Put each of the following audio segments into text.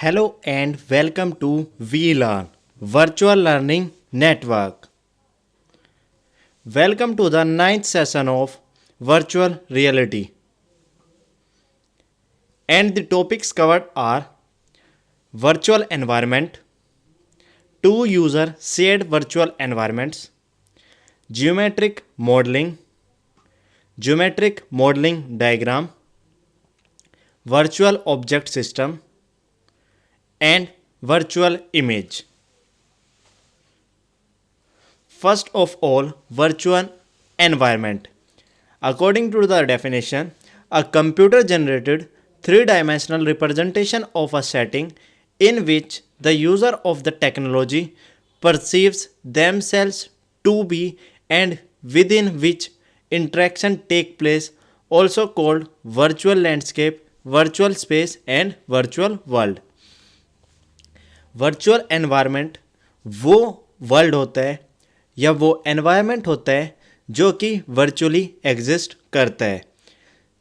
Hello and welcome to VLearn Virtual Learning Network. Welcome to the ninth session of Virtual Reality. And the topics covered are Virtual Environment, two user shared virtual environments, Geometric Modeling, Geometric Modeling Diagram, Virtual Object System, and Virtual Image. First of all, virtual environment. According to the definition, a computer generated three-dimensional representation of a setting in which the user of the technology perceives themselves to be and within which interaction take place, also called virtual landscape, virtual space and virtual world. Virtual environment वो world होता है या वो environment होता है जो कि virtually exist करता है,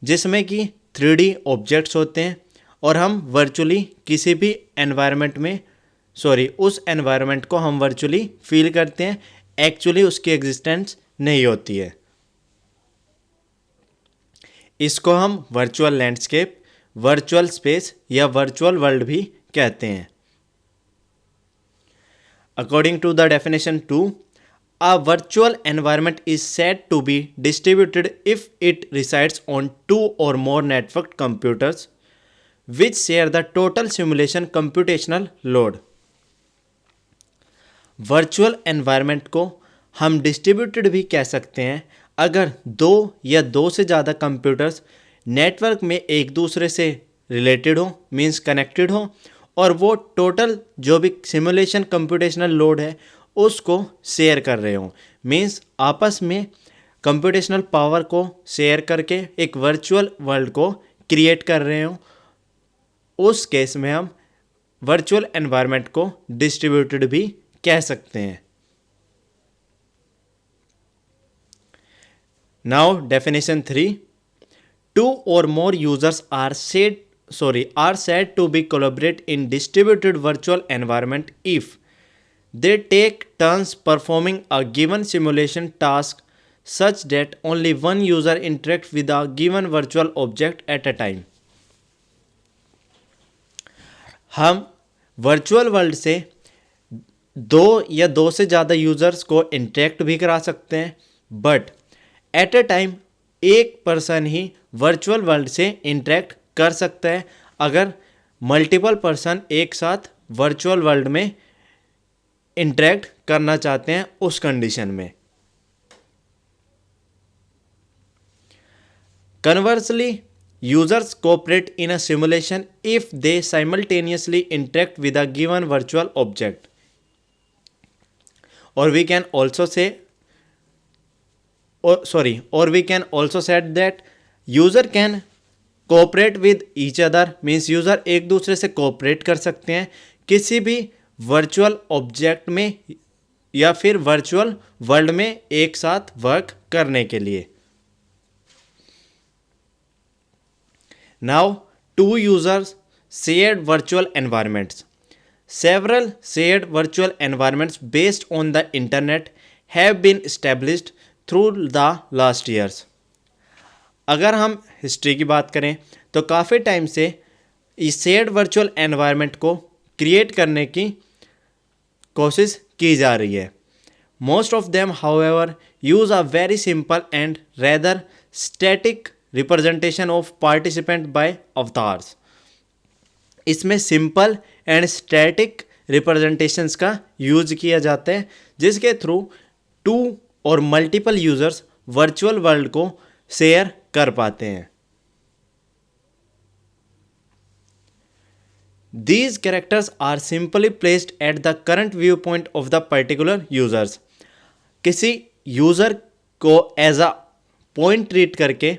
जिसमें कि 3D ऑब्जेक्ट्स होते हैं और हम वर्चुअली किसी भी एनवायरनमेंट में उस एनवायरनमेंट को हम वर्चुअली फील करते हैं, एक्चुअली उसकी एग्जिस्टेंस नहीं होती है। इसको हम वर्चुअल लैंडस्केप, वर्चुअल स्पेस या वर्चुअल वर्ल्ड भी कहते हैं। According to the definition 2, a virtual environment is said to be distributed if it resides on two or more networked computers which share the total simulation computational load. Virtual environment को हम distributed भी कह सकते हैं अगर दो या दो से ज़्यादा कंप्यूटर्स नेटवर्क में एक दूसरे से रिलेटेड हो, मीन्स कनेक्टेड हो, और वो टोटल जो भी सिमुलेशन कंप्यूटेशनल लोड है उसको शेयर कर रहे हो, मीन्स आपस में कंप्यूटेशनल पावर को शेयर करके एक वर्चुअल वर्ल्ड को क्रिएट कर रहे हो। उस केस में हम वर्चुअल एनवायरनमेंट को डिस्ट्रीब्यूटेड भी कह सकते हैं। नाउ डेफिनेशन 3, टू और more users are said to be collaborate in distributed virtual environment if they take turns performing a given simulation task such that only one user interacts with a given virtual object at a time. हम virtual world से दो या दो से ज़्यादा users को interact भी करा सकते हैं, बट एट अ टाइम एक पर्सन ही वर्चुअल वर्ल्ड से इंटरेक्ट कर सकता है अगर मल्टीपल पर्सन एक साथ वर्चुअल वर्ल्ड में इंटरेक्ट करना चाहते हैं उस कंडीशन में। Conversely, users cooperate in a simulation if they simultaneously interact with a given virtual object, और we can also set that user can cooperate with each other, means user एक दूसरे से कोऑपरेट कर सकते हैं किसी भी वर्चुअल ऑब्जेक्ट में या फिर वर्चुअल वर्ल्ड में एक साथ वर्क करने के लिए। Now two users shared virtual environments. Several shared virtual environments based on the internet have been established through the last years. अगर हम हिस्ट्री की बात करें तो काफ़ी टाइम से इस शेयर्ड वर्चुअल एनवायरनमेंट को क्रिएट करने की कोशिश की जा रही है। Most of them however use a very simple and rather static representation of participant by avatars. इसमें सिंपल एंड स्टैटिक रिप्रेजेंटेशंस का यूज किया जाता है जिसके थ्रू टू और मल्टीपल यूज़र्स वर्चुअल वर्ल्ड को शेयर कर पाते हैं। These characters are simply placed at the current viewpoint of the particular users. किसी यूज़र को एज अ पॉइंट ट्रीट करके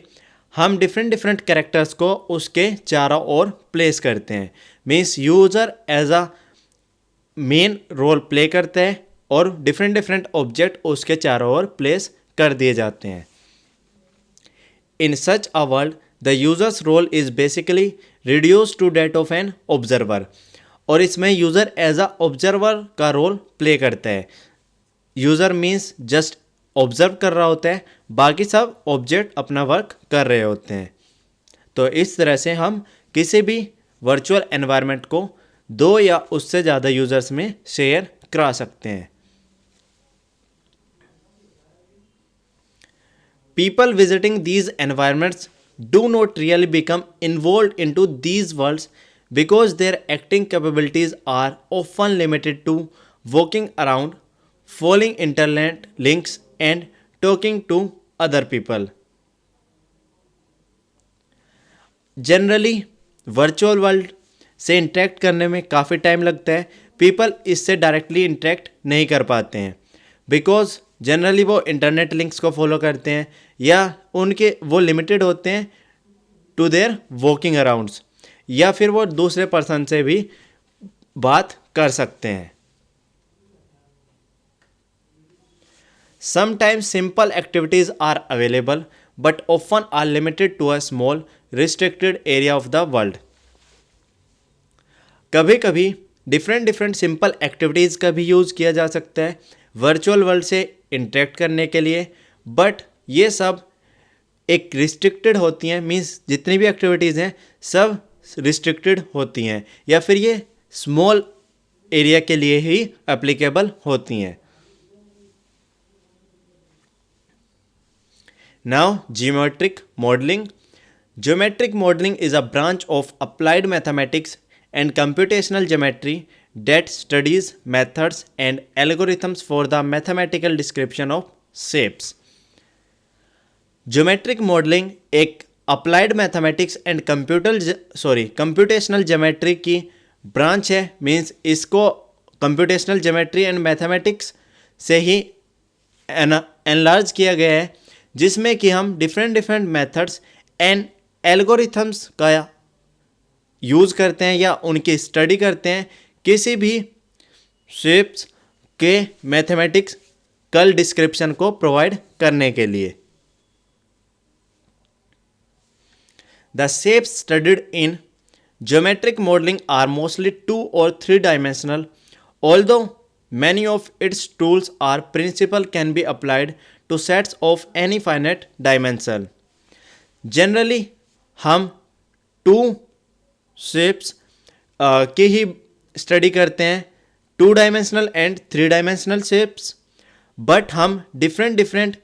हम डिफरेंट कैरेक्टर्स को उसके चारों ओर प्लेस करते हैं, means user as a main role play करता है और डिफरेंट ऑब्जेक्ट उसके चारों ओर प्लेस कर दिए जाते हैं। In such a world, the user's role is basically reduced to that of an observer. और इसमें यूज़र एज अ ऑब्जर्वर का रोल प्ले करता है। यूज़र मीन्स जस्ट ऑब्जर्व कर रहा होता है, बाकी सब ऑब्जेक्ट अपना वर्क कर रहे होते हैं। तो इस तरह से हम किसी भी वर्चुअल एनवायरनमेंट को दो या उससे ज़्यादा यूज़र्स में शेयर करा सकते हैं। People visiting these environments do not really become involved into these worlds because their acting capabilities are often limited to walking around, following internet links, and talking to other people. Generally virtual world से interact करने में काफ़ी time लगता है। People इससे directly interact नहीं कर पाते हैं बिकॉज जनरली वो इंटरनेट लिंक्स को फॉलो करते हैं या उनके वो लिमिटेड होते हैं टू देयर वॉकिंग अराउंड्स, या फिर वो दूसरे पर्सन से भी बात कर सकते हैं। Sometimes simple activities are available but often are limited to a small restricted area of the world. कभी कभी डिफरेंट सिंपल एक्टिविटीज़ का भी यूज़ किया जा सकता है वर्चुअल वर्ल्ड से इंटरेक्ट करने के लिए, बट ये सब एक रिस्ट्रिक्टेड होती हैं। मीन्स जितनी भी एक्टिविटीज़ हैं सब रिस्ट्रिक्टेड होती हैं या फिर ये स्मॉल एरिया के लिए ही एप्लीकेबल होती हैं। Now, geometric modeling. Geometric modeling is a branch of applied mathematics and computational geometry that studies methods and algorithms for the mathematical description of shapes. Geometric modeling एक applied mathematics and computational geometry की branch है। Means इसको computational geometry and mathematics से ही enlarge किया गया है, जिसमें कि हम डिफरेंट मेथड्स एंड एल्गोरिथम्स का यूज़ करते हैं या उनकी स्टडी करते हैं किसी भी शेप्स के मैथमेटिकल डिस्क्रिप्शन को प्रोवाइड करने के लिए। The shapes studied in geometric modelling are mostly 2 or 3 dimensional, although many of its tools are principle can be applied to sets of any finite dimension. Generally हम 2 shapes की ही study करते हैं, 2 dimensional and 3 dimensional shapes, but हम different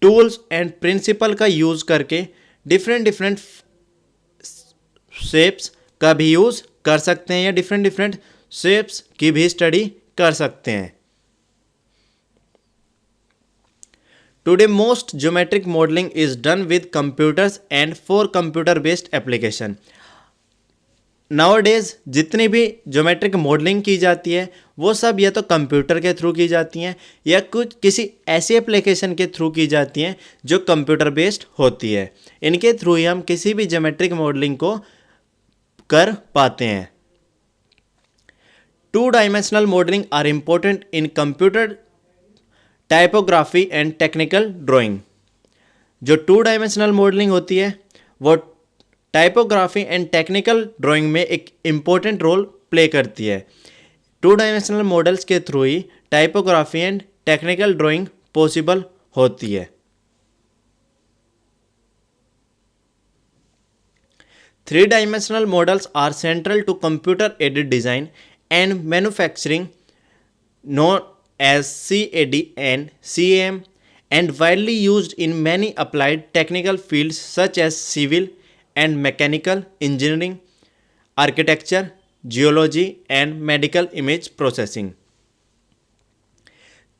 tools and principal का use करके different shapes का भी use कर सकते हैं या डिफरेंट शेप्स की भी स्टडी कर सकते हैं। Today, most geometric modeling is done with computers and for computer-based application. Nowadays, जितनी भी ज्योमेट्रिक मॉडलिंग की जाती है वो सब या तो कंप्यूटर के थ्रू की जाती हैं या कुछ किसी ऐसी एप्लीकेशन के थ्रू की जाती हैं जो कंप्यूटर बेस्ड होती है। इनके थ्रू ही हम किसी भी ज्योमेट्रिक मॉडलिंग को कर पाते हैं। 2 dimensional modeling are important in computer typography and technical drawing. जो 2 डायमेंशनल मॉडलिंग होती है वो टाइपोग्राफी एंड टेक्निकल ड्राइंग में एक इम्पोर्टेंट रोल प्ले करती है। 2 डायमेंशनल मॉडल्स के थ्रू ही typography and technical drawing possible होती है। 3 dimensional models are central to computer aided design and manufacturing known as CAD and CAM and widely used in many applied technical fields such as civil and mechanical engineering, architecture, geology and medical image processing.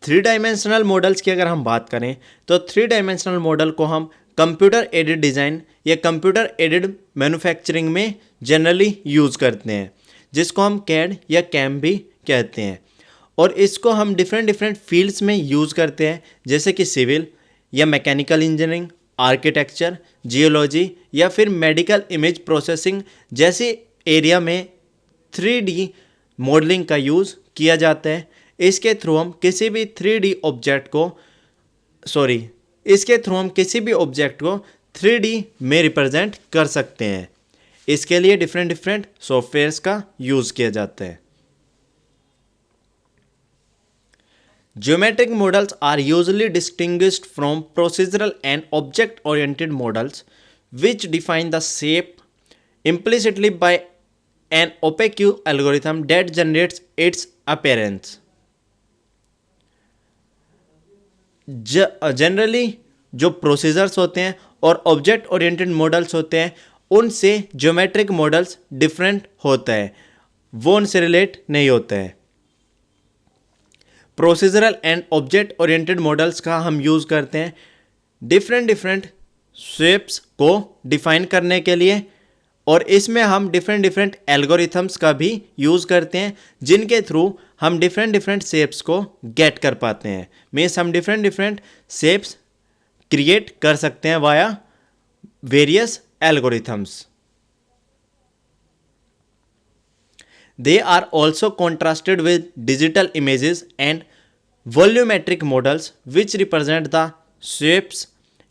3 dimensional models की अगर हम बात करें तो 3 dimensional model को हम computer aided design या computer aided manufacturing में जनरली यूज़ करते हैं, जिसको हम कैड या कैम भी कहते हैं। और इसको हम डिफरेंट फील्ड्स में यूज़ करते हैं, जैसे कि सिविल या मैकेनिकल इंजीनियरिंग, आर्किटेक्चर, जियोलॉजी या फिर मेडिकल इमेज प्रोसेसिंग जैसे एरिया में 3D मॉडलिंग का यूज़ किया जाता है। इसके थ्रू हम किसी भी 3D ऑब्जेक्ट को 3D में रिप्रेजेंट कर सकते हैं। इसके लिए डिफरेंट सॉफ्टवेयर्स का यूज़ किया जाता है। Geometric models are usually distinguished from procedural and object-oriented models, which define the shape implicitly by an opaque algorithm that generates its appearance. Generally जो प्रोसीजर्स होते हैं और ऑब्जेक्ट ओरिएंटेड मॉडल्स होते हैं उनसे ज्योमेट्रिक मॉडल्स डिफरेंट होता है, वो उनसे रिलेट नहीं होता है। Procedural and object oriented models का हम यूज़ करते हैं डिफरेंट शेप्स को डिफाइन करने के लिए, और इसमें हम डिफरेंट एल्गोरिथम्स का भी यूज़ करते हैं जिनके थ्रू हम डिफरेंट शेप्स को गेट कर पाते हैं। मीन्स हम डिफरेंट शेप्स क्रिएट कर सकते हैं via various algorithms. They are also contrasted with digital images and volumetric models, which represent the shapes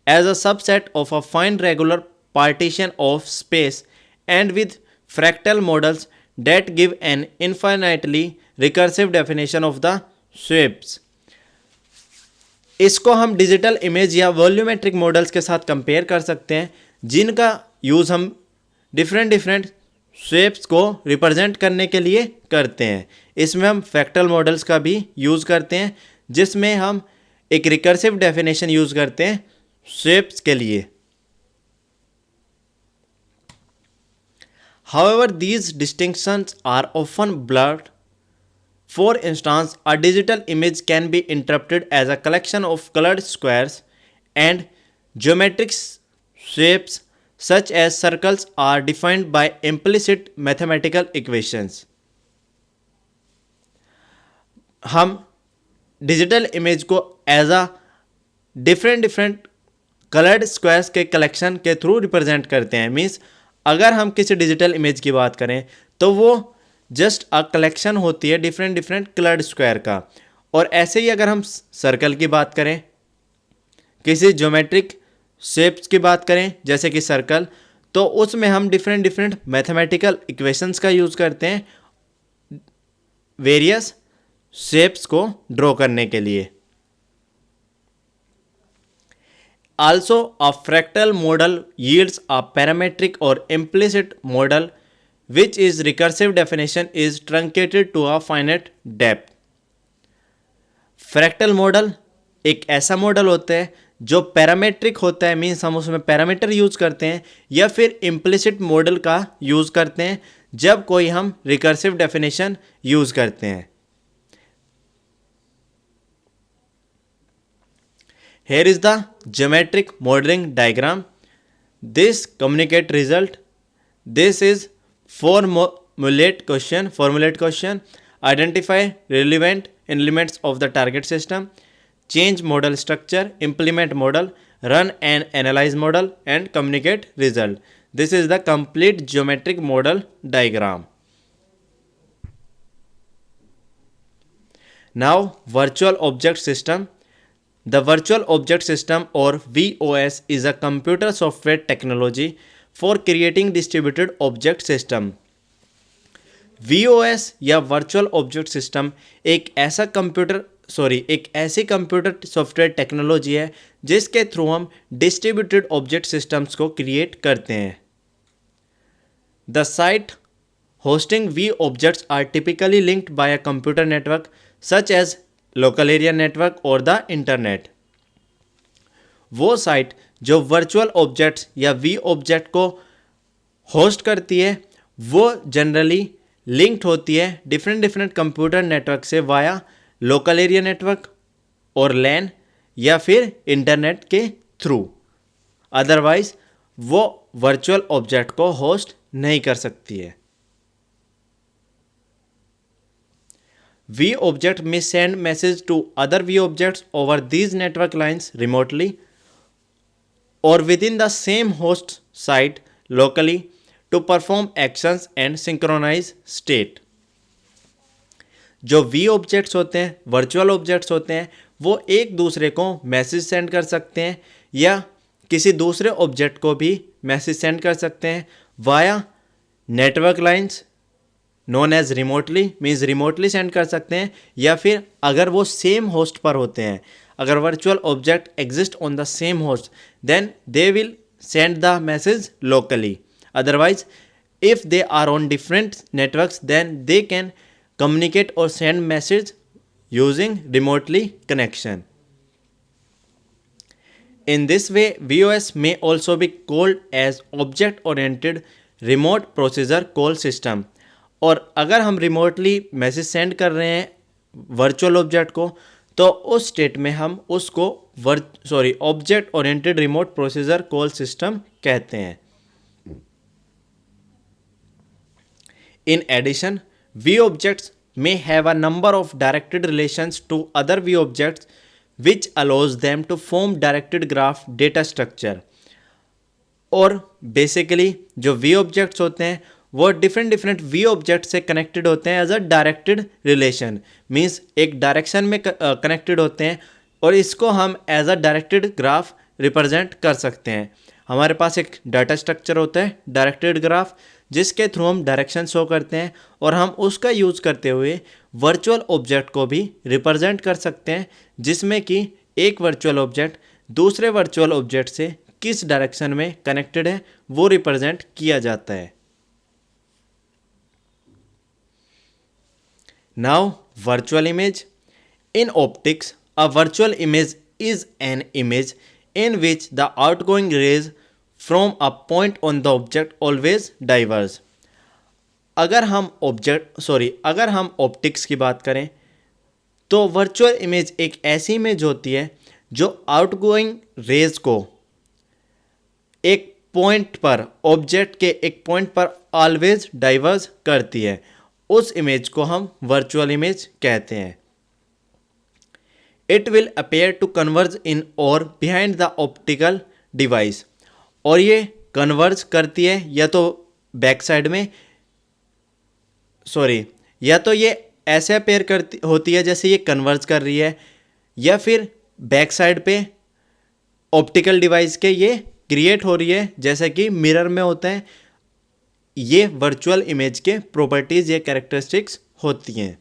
as a subset of a fine regular partition of space, and with fractal models that give an infinitely recursive definition of the shapes. इसको हम digital image या volumetric models के साथ compare कर सकते हैं जिनका use हम डिफरेंट शेप्स को रिप्रेजेंट करने के लिए करते हैं। इसमें हम फ्रैक्टल मॉडल्स का भी यूज़ करते हैं जिसमें हम एक रिकर्सिव डेफिनेशन यूज़ करते हैं शेप्स के लिए। However, these distinctions are often blurred. For instance, a digital image can be interpreted as a collection of colored squares, and geometric shapes such as circles are defined by implicit mathematical equations. हम digital image को as a different coloured squares के collection के थ्रू represent करते हैं। Means अगर हम किसी डिजिटल इमेज की बात करें तो वो जस्ट अ कलेक्शन होती है डिफरेंट कलर्ड स्क्वायर का, और ऐसे ही अगर हम सर्कल की बात करें, किसी ज्योमेट्रिक शेप्स की बात करें जैसे कि सर्कल, तो उसमें हम डिफरेंट मैथमेटिकल इक्वेशंस का यूज़ करते हैं वेरियस शेप्स को ड्रॉ करने के लिए। Also a fractal model yields a parametric or implicit model which is recursive definition is truncated to a finite depth. Fractal model एक ऐसा मॉडल होता है जो पैरामेट्रिक होता है, मीन्स हम उसमें पैरामीटर यूज़ करते हैं, या फिर इम्प्लिसिट मॉडल का यूज़ करते हैं जब कोई हम रिकर्सिव डेफिनेशन यूज़ करते हैं। Here is the geometric modeling diagram. This communicate result. This is formulate question. Identify relevant elements of the target system. Change model structure. Implement model. Run and analyze model and communicate result. This is the complete geometric model diagram. Now virtual object system. The Virtual Object System or VOS is a computer software technology for creating distributed object system. VOS या Virtual Object System एक ऐसी computer software technology है जिसके through हम distributed object systems को create करते हैं। The site hosting V objects are typically linked by a computer network such as local area network और द इंटरनेट। वो साइट जो वर्चुअल ऑब्जेक्ट्स या वी ऑब्जेक्ट को होस्ट करती है वो जनरली लिंक्ड होती है डिफरेंट कंप्यूटर नेटवर्क से वाया लोकल एरिया नेटवर्क और लैन या फिर इंटरनेट के थ्रू। अदरवाइज वो वर्चुअल ऑब्जेक्ट को होस्ट नहीं कर सकती है। V object may send message to other V objects over these network lines remotely or within the same host site locally to perform actions and synchronize state. जो V objects होते हैं, virtual objects होते हैं, वो एक दूसरे को message send कर सकते हैं या किसी दूसरे ऑब्जेक्ट को भी मैसेज सेंड कर सकते हैं via network lines known as remotely means remotely send कर सकते हैं, या फिर अगर वो सेम होस्ट पर होते हैं, अगर virtual object exist on the same host, then they will send the message locally. Otherwise if they are on different networks, then they can communicate or send message using remotely connection. In this way, VOS may also be called as object oriented remote procedure call system. और अगर हम remotely message send कर रहे हैं virtual object को, तो उस state में हम उसको object oriented remote procedure call system कहते हैं. In addition, V-objects may have a number of directed relations to other V-objects, which allows them to form directed graph data structure. और basically जो V-objects होते हैं वो डिफरेंट V-objects से connected होते हैं as a directed relation, means एक direction में कनेक्टेड होते हैं, और इसको हम as a directed graph represent कर सकते हैं. हमारे पास एक डाटा स्ट्रक्चर होता है डायरेक्टेड ग्राफ, जिसके थ्रू हम डायरेक्शन शो करते हैं, और हम उसका यूज़ करते हुए वर्चुअल ऑब्जेक्ट को भी रिप्रेजेंट कर सकते हैं, जिसमें कि एक वर्चुअल ऑब्जेक्ट दूसरे वर्चुअल ऑब्जेक्ट से किस डायरेक्शन में कनेक्टेड है वो रिप्रेजेंट किया जाता है. Now virtual image. In optics a virtual image is an image in which the outgoing rays from a point on the object always diverge. अगर हम ऑप्टिक्स की बात करें तो वर्चुअल इमेज एक ऐसी इमेज होती है जो आउटगोइंग रेज को एक पॉइंट पर, ऑब्जेक्ट के एक पॉइंट पर ऑलवेज डाइवर्ज करती है. उस इमेज को हम वर्चुअल इमेज कहते हैं. It will appear to converge in or behind the optical device. और ये कन्वर्ज करती है या तो बैक साइड में, या तो ये ऐसे अपेयर करती होती है जैसे ये कन्वर्ज कर रही है, या फिर बैक साइड पे ऑप्टिकल डिवाइस के ये क्रिएट हो रही है जैसे कि मिरर में होता है. ये वर्चुअल इमेज के प्रॉपर्टीज या कैरेक्टरिस्टिक्स होती हैं.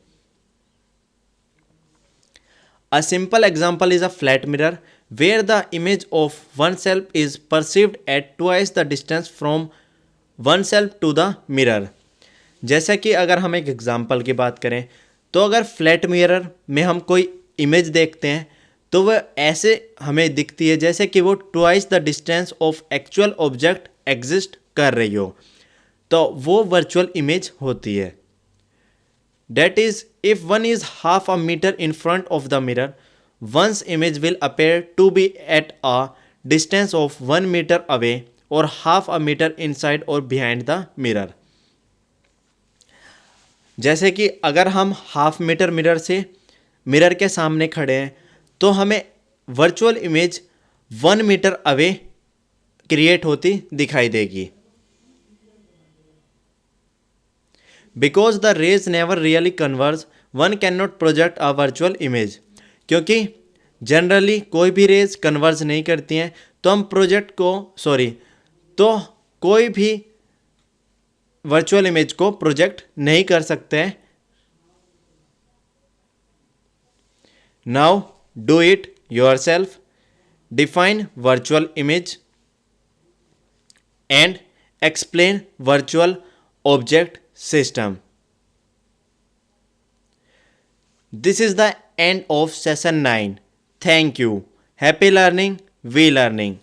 A simple example is a flat mirror where the image of oneself is perceived at twice the distance from oneself to the mirror. जैसा कि अगर हम एक एग्जाम्पल की बात करें तो अगर फ्लैट मिरर में हम कोई इमेज देखते हैं तो वह ऐसे हमें दिखती है जैसे कि वो twice the distance of actual object exist कर रही हो, तो वो वर्चुअल इमेज होती है. That is, if one is half a meter in front of the mirror, one's image will appear to be at a distance of 1 meter away or half a meter inside or behind the mirror. जैसे कि अगर हम half metre mirror से mirror के सामने खड़े हैं तो हमें virtual image 1 metre away create होती दिखाई देगी. Because the rays never really converge, one cannot project a virtual image. क्योंकि जनरली कोई भी रेज कन्वर्ज नहीं करती हैं तो हम कोई भी वर्चुअल इमेज को प्रोजेक्ट नहीं कर सकते हैं. Now do it yourself. Define virtual image and explain virtual object system. This is the end of session 9. Thank you. Happy learning. We learning.